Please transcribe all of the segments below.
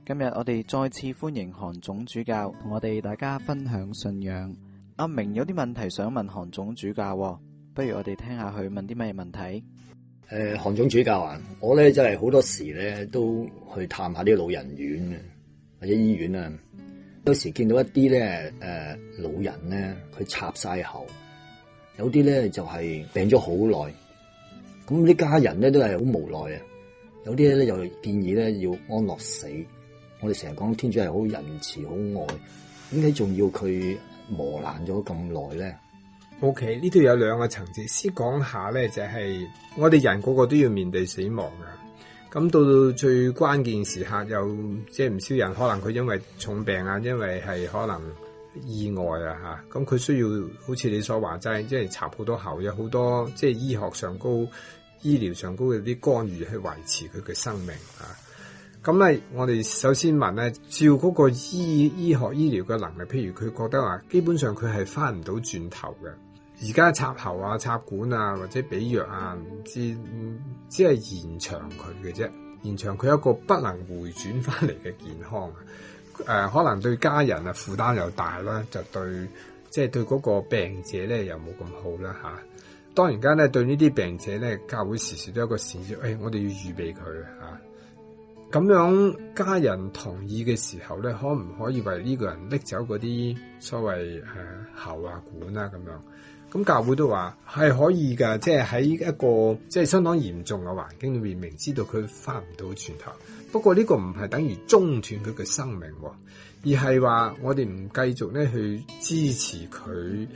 今日我哋再次歡迎韓總主教同我哋大家分享信仰。阿明有啲問題想問韓總主教，不如我哋聽下佢問啲咩問題。韓總主教啊，我咧真係好多時咧都去探下啲老人院啊，或者醫院啊，有時見到一啲咧老人咧，佢插晒喉，有啲咧就係病咗好耐，咁啲家人咧都係好無奈啊，有啲咧就建議咧要安樂死。我哋成日講天主係好仁慈、好愛，點解仲要佢磨難咗咁耐咧？OK， 呢度有兩個層次，先講下咧，就係我哋人個個都要面對死亡噶。咁到最關鍵時刻，有即係唔少人可能佢因為重病啊，因為係可能意外啊吓，咁佢需要好似你所話齋，即係插好多喉，有好多即係醫學上高、醫療上高嘅啲干預去維持佢嘅生命啊。咁咧，我哋首先問咧，照嗰個醫學醫療嘅能力，譬如佢覺得話，基本上佢係翻唔到轉頭嘅。而家插喉啊、插管啊，或者俾藥啊，只係延長佢嘅啫，延長佢一個不能回轉翻嚟嘅健康啊。可能對家人啊負擔又大啦，就對對嗰個病者咧又冇咁好啦吓。當然間咧，對呢啲病者咧，教會時時都有一個善意，我哋要預備佢吓。咁樣家人同意嘅時候咧，可唔可以為呢個人拎走嗰啲所謂喉啊管啊咁樣？咁教會都話係可以噶，即係喺一個即係相當嚴重嘅環境裏面，明知道佢翻唔到轉頭。不過呢個唔係等於中斷佢嘅生命，而係話我哋唔繼續咧去支持佢，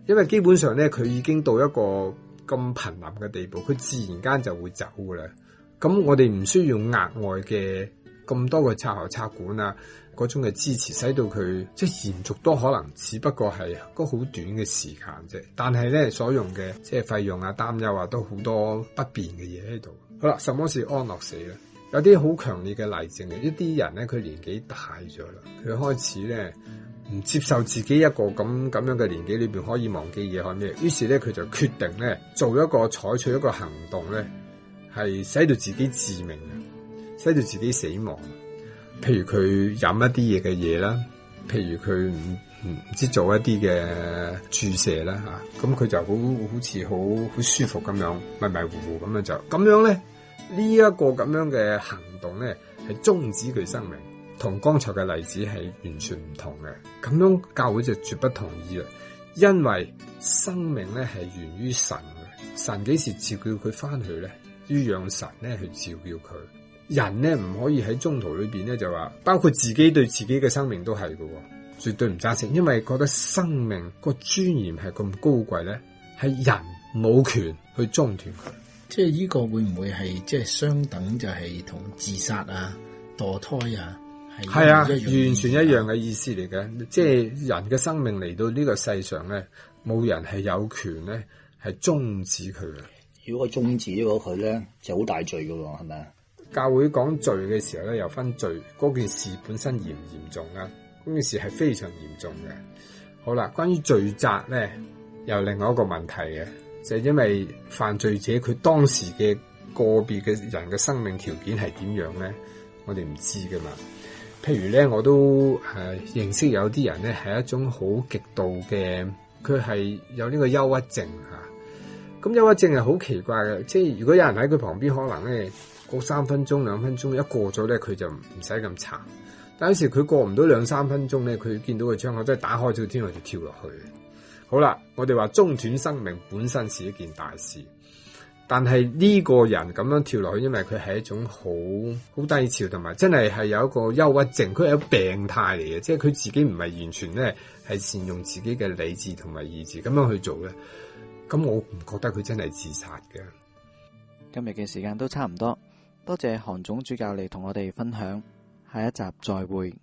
因為基本上咧佢已經到一個咁瀕臨嘅地步，佢自然間就會走噶啦。咁我哋唔需要額外嘅咁多嘅插喉插管啊，嗰種嘅支持，使到佢即係延續多可能，只不過係個好短嘅時間啫。但係咧所用嘅即係費用啊、擔憂啊，都好多不便嘅嘢喺度。好啦，什麼是安樂死咧？有啲好強烈嘅例證嘅，一啲人咧佢年紀大咗啦，佢開始咧唔接受自己一個咁樣嘅年紀裏邊可以忘記嘢，係咩？於是咧佢就決定咧採取一個行動咧。係使到自己致命嘅，使到自己死亡。譬如佢飲一啲嘢嘅嘢啦，譬如佢唔知做一啲嘅注射啦吓，咁佢就好似好舒服咁樣，迷迷糊糊咁樣就咁樣咧。呢一個咁樣嘅行動咧，係終止佢生命，同剛才嘅例子係完全唔同嘅。咁樣教會就絕不同意啦，因為生命咧係源於神嘅，神幾時召叫佢翻去咧？要讓神咧去照叫佢，人咧唔可以喺中途裏邊咧就話，包括自己對自己嘅生命都係嘅，絕對唔贊成，因為覺得生命個尊嚴係咁高貴咧，係人冇權去中斷佢。即係呢個會唔會係即係相等，就係同自殺啊、墮胎啊係啊，完全一樣嘅意思嚟嘅。即係人嘅生命嚟到呢個世上咧，冇人係有權咧係終止佢嘅。如果佢終止咗佢咧，就好大罪噶喎，係咪啊？教會講罪嘅時候咧，又分罪，嗰件事本身嚴唔嚴重啊？嗰件事係非常嚴重嘅。好啦，關於罪責咧，又另外一個問題嘅，就係因為犯罪者佢當時嘅個別嘅人嘅生命條件係點樣咧，我哋唔知噶嘛。譬如咧，我都認識有啲人咧係一種好極度嘅，佢係有呢個憂鬱症吓。咁憂鬱症係好奇怪嘅，即係如果有人喺佢旁邊，可能咧過3分鐘、2分鐘，一過咗咧佢就唔使咁慘。但有時佢過唔到2-3分鐘咧，佢見到個窗口真係打開咗天台就跳落去。好啦，我哋話中斷生命本身是一件大事，但係呢個人咁樣跳落去，因為佢係一種好低潮，同埋真係有一個憂鬱症，佢係一個病態嚟嘅，即係佢自己唔係完全咧係善用自己嘅理智同埋意志咁樣去做咧。咁我唔覺得佢真係自殺嘅。今日嘅時間都差唔多，多謝韓總主教嚟同我哋分享，下一集再會。